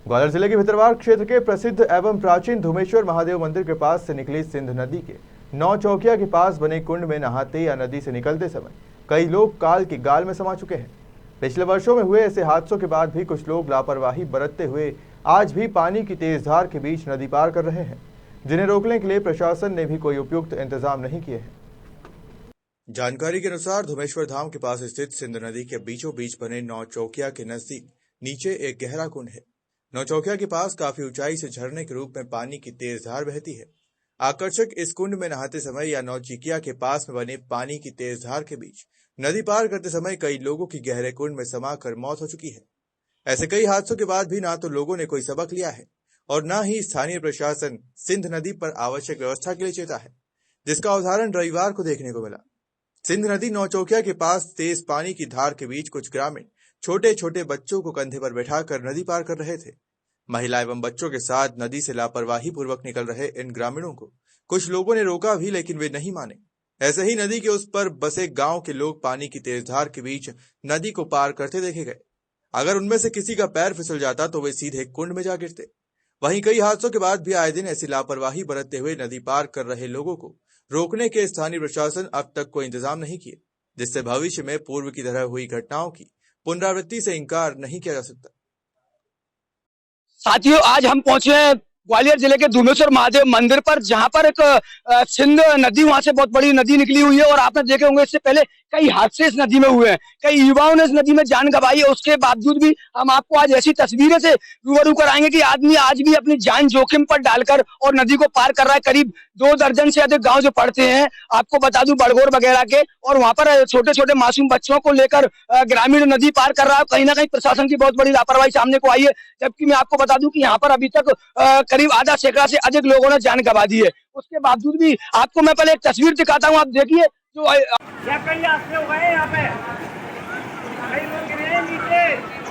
ग्वालियर जिले के भितरवार क्षेत्र के प्रसिद्ध एवं प्राचीन धुमेश्वर महादेव मंदिर के पास से निकली सिंध नदी के 9 चौकिया के पास बने कुंड में नहाते या नदी से निकलते समय कई लोग काल की गाल में समा चुके हैं। पिछले वर्षों में हुए ऐसे हादसों के बाद भी कुछ लोग लापरवाही बरतते हुए आज भी पानी की तेज धार के बीच नदी पार कर रहे हैं, जिन्हें रोकने के लिए प्रशासन ने भी कोई उपयुक्त इंतजाम नहीं किए हैं। जानकारी के अनुसार धुमेश्वर धाम के पास स्थित सिंध नदी के बीचों बीच बने 9 चौकिया के नजदीक नीचे एक गहरा कुंड है। 9 चौकिया के पास काफी ऊंचाई से झरने के रूप में पानी की तेज धार बहती है। आकर्षक इस कुंड में नहाते समय या 9 चौकिया के पास में बने पानी की तेज धार के बीच नदी पार करते समय कई लोगों की गहरे कुंड में समाकर मौत हो चुकी है। ऐसे कई हादसों के बाद भी ना तो लोगों ने कोई सबक लिया है और न ही स्थानीय प्रशासन सिंध नदी पर आवश्यक व्यवस्था के लिए चेता है, जिसका उदाहरण रविवार को देखने को मिला। सिंध नदी 9 चौकिया के पास तेज पानी की धार के बीच कुछ ग्रामीण छोटे छोटे बच्चों को कंधे पर बैठाकर नदी पार कर रहे थे। महिला एवं बच्चों के साथ नदी से लापरवाही पूर्वक निकल रहे इन ग्रामीणों को कुछ लोगों ने रोका भी, लेकिन वे नहीं माने। ऐसे ही नदी के उस पर बसे गांव के लोग पानी की तेज धार के बीच नदी को पार करते देखे गए। अगर उनमें से किसी का पैर फिसल जाता तो वे सीधे कुंड में जा गिरते। वहीं कई हादसों के बाद भी आए दिन ऐसी लापरवाही बरतते हुए नदी पार कर रहे लोगों को रोकने के स्थानीय प्रशासन अब तक कोई इंतजाम नहीं किए, जिससे भविष्य में पूर्व की तरह हुई घटनाओं की पुनरावृत्ति से इंकार नहीं किया जा सकता। साथियों, आज हम पहुंचे हैं ग्वालियर जिले के धुमेश्वर महादेव मंदिर पर, जहां पर एक सिंध नदी, वहां से बहुत बड़ी नदी निकली हुई है और आपने देखे होंगे इससे पहले कई हादसे इस नदी में हुए हैं। कई युवाओं ने इस नदी में जान गंवाई है। उसके बावजूद भी हम आपको आज ऐसी तस्वीरें से रूबरू कराएंगे कि आदमी आज भी अपनी जान जोखिम पर डालकर और नदी को पार कर रहा है। करीब 2 दर्जन से अधिक गांव जो पड़ते हैं, आपको बता दूं, बड़गोर वगैरह के, और वहां पर छोटे छोटे मासूम बच्चों को लेकर ग्रामीण नदी पार कर रहा है। कहीं ना कहीं प्रशासन की बहुत बड़ी लापरवाही सामने को आई है। जबकि मैं आपको बता दूं कि यहाँ पर अभी तक करीब आधा सैकड़ा से अधिक लोगों ने जान गंवा दी है। उसके बावजूद भी आपको मैं पहले एक तस्वीर दिखाता हूँ, आप देखिए। जो कई हादसे हो गए यहाँ पे, कई लोग गिरे हैं नीचे।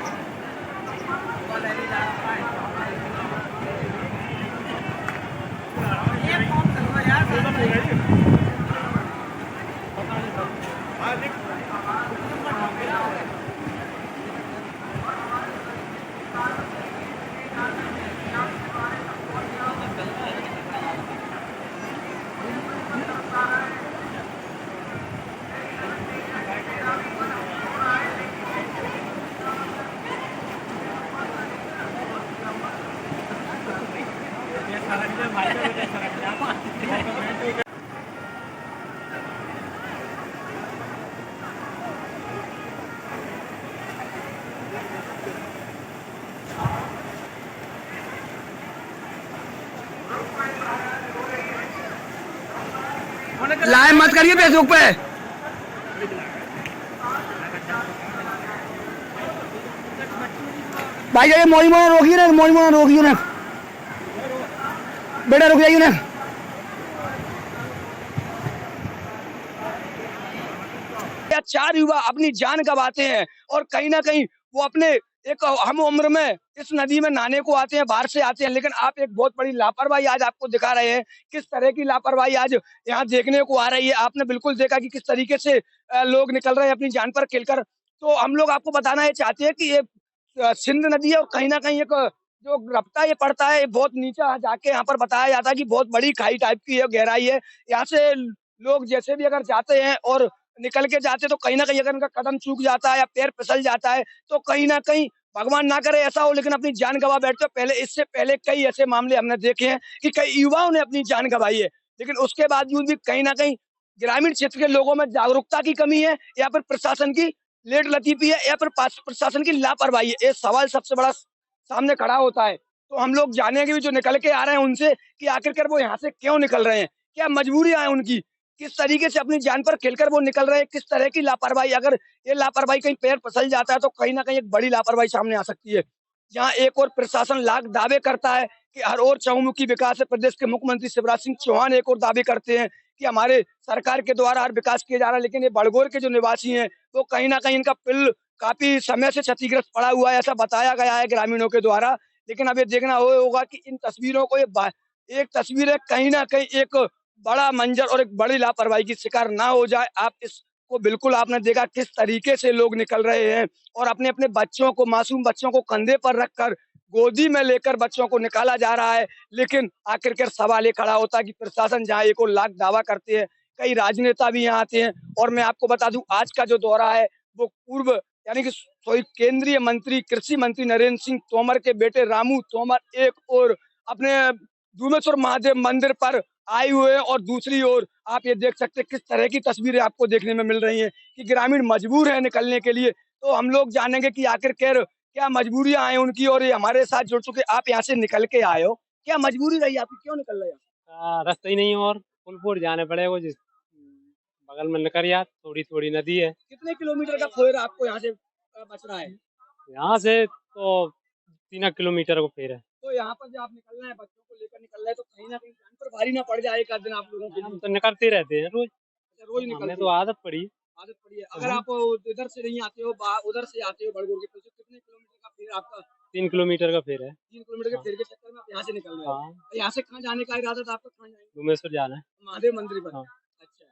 लाए मत करिए फेसबुक पे। भाई ये मोई मोना रोकिए ना, मोई मोना रोकिए ना, बेटा रुक जाइए ना। या 4 युवा अपनी जान गंवाते हैं और कहीं ना कहीं वो अपने एक हम उम्र में इस नदी में नहाने को आते हैं, बाहर से आते हैं। लेकिन आप एक बहुत बड़ी लापरवाही आज आपको दिखा रहे हैं। किस तरह की लापरवाही आज यहाँ देखने को आ रही है। आपने बिल्कुल देखा कि किस तरीके से लोग निकल रहे हैं अपनी जान पर खेलकर। तो हम लोग आपको बताना ये चाहते हैं कि ये सिंध नदी है और कहीं ना कहीं एक जो रफ्ता ये पड़ता है, बहुत नीचे जाके यहाँ पर बताया जाता है कि बहुत बड़ी खाई टाइप की है, गहराई है। यहाँ से लोग जैसे भी अगर जाते हैं और निकल के जाते तो कहीं ना कहीं अगर उनका कदम चूक जाता है या पैर फिसल जाता है तो कहीं ना कहीं, भगवान ना करे ऐसा हो, लेकिन अपनी जान गंवा बैठते हो। पहले, इससे पहले कई ऐसे मामले हमने देखे हैं कि कई युवाओं ने अपनी जान गंवाई है। लेकिन उसके बावजूद भी कहीं ना कहीं ग्रामीण क्षेत्र के लोगों में जागरूकता की कमी है या फिर प्रशासन की लेट लतीफी है या फिर प्रशासन की लापरवाही है। ये सवाल सबसे बड़ा सामने खड़ा होता है। तो हम लोग जानेंगे भी जो निकल के आ रहे हैं उनसे कि आखिरकार वो यहाँ से क्यों निकल रहे हैं, क्या मजबूरियां हैं उनकी, किस तरीके से अपनी जान पर खेलकर वो निकल रहे हैं, किस तरह की लापरवाही। अगर ये लापरवाही कहीं पैर फिसल जाता है तो कहीं ना कहीं एक बड़ी लापरवाही सामने आ सकती है। जहां एक और प्रशासन लाख दावे करता है कि हर ओर चहुमुखी विकास है, प्रदेश के मुख्यमंत्री शिवराज सिंह चौहान एक और दावे करते हैं कि हमारे सरकार के द्वारा हर विकास किया जा रहा है। लेकिन ये बड़गोर के जो निवासी हैं वो कहीं ना कहीं इनका पिल काफी समय से क्षतिग्रस्त पड़ा हुआ है, ऐसा बताया गया है ग्रामीणों के द्वारा। लेकिन अब ये देखना होगा कि इन तस्वीरों को, ये एक तस्वीर है, कहीं ना कहीं एक बड़ा मंजर और एक बड़ी लापरवाही की शिकार ना हो जाए। आप इसको बिल्कुल, आपने देखा किस तरीके से लोग निकल रहे हैं और अपने अपने बच्चों को, मासूम बच्चों को कंधे पर रखकर गोदी में लेकर बच्चों को निकाला जा रहा है। लेकिन आखिरकार सवाल ये खड़ा होता है कि प्रशासन जहाँ एक और लाख दावा करते हैं, कई राजनेता भी यहाँ आते हैं। और मैं आपको बता दूं, आज का जो दौरा है वो पूर्व यानी कि केंद्रीय मंत्री कृषि मंत्री नरेंद्र सिंह तोमर के बेटे रामू तोमर एक और अपने धुमेश्वर महादेव मंदिर पर आए हुए हैं, और दूसरी ओर आप ये देख सकते हैं किस तरह की तस्वीरें आपको देखने में मिल रही हैं कि ग्रामीण मजबूर है निकलने के लिए। तो हम लोग जानेंगे कि आखिरकार क्या मजबूरियां हैं उनकी, और ये हमारे साथ जुड़ चुके। आप यहाँ से निकल के आए हो, क्या मजबूरी रही आपकी, क्यों निकल रहे हो? रास्ता ही नहीं है और पुल जाने पड़ेगा जिस बगल में निकर यार थोड़ी थोड़ी नदी है। कितने किलोमीटर का फेर आपको यहाँ से बच रहा है? यहाँ से तो 3 किलोमीटर को फेर है। तो यहाँ पर जब आप निकलना है, बच्चों को लेकर निकल रहे हैं, तो कहीं ना कहीं जान पर भारी ना पड़ जाए एक आध दिन आप लोगों के हम लिए? तो निकलते रहते हैं रोज, रोज निकलते हमें हो? तो आदत पड़ी। आदत पड़ी है। अगर आप इधर से नहीं आते हो, उधर से आते हो बड़गोर के, तो कितने किलोमीटर का फेर आपका? 3 किलोमीटर का फेर है। 3 किलोमीटर के हाँ। फेर के चक्कर में आप यहाँ से निकल रहे हो। हाँ, यहाँ से कहाँ जाने का इरादा था आपका, कहाँ जाएंगे? डुमेश्वर जाना है। महादेव मंदिर पर। हाँ। अच्छा,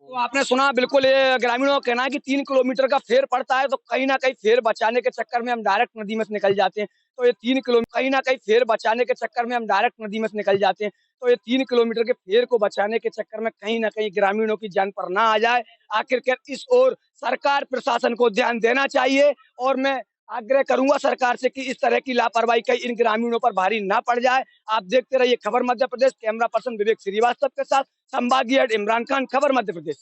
तो आपने सुना, बिल्कुल ये ग्रामीणों का कहना है कि 3 किलोमीटर का फेर पड़ता है, तो कहीं ना कहीं फेर बचाने के चक्कर में हम डायरेक्ट नदी में से निकल जाते हैं। तो ये 3 किलोमीटर कहीं ना कहीं फेर बचाने के चक्कर में हम डायरेक्ट नदी में से निकल जाते हैं। तो ये 3 किलोमीटर के फेर को बचाने के चक्कर में कहीं ना कहीं ग्रामीणों की जान पर ना आ जाए। आखिरकार इस ओर सरकार प्रशासन को ध्यान देना चाहिए, और मैं आग्रह करूंगा सरकार से कि इस तरह की लापरवाही कहीं इन ग्रामीणों पर भारी ना पड़ जाए। आप देखते रहिए खबर मध्य प्रदेश। कैमरा पर्सन विवेक श्रीवास्तव के साथ संभागीय हेड इमरान खान, खबर मध्य प्रदेश।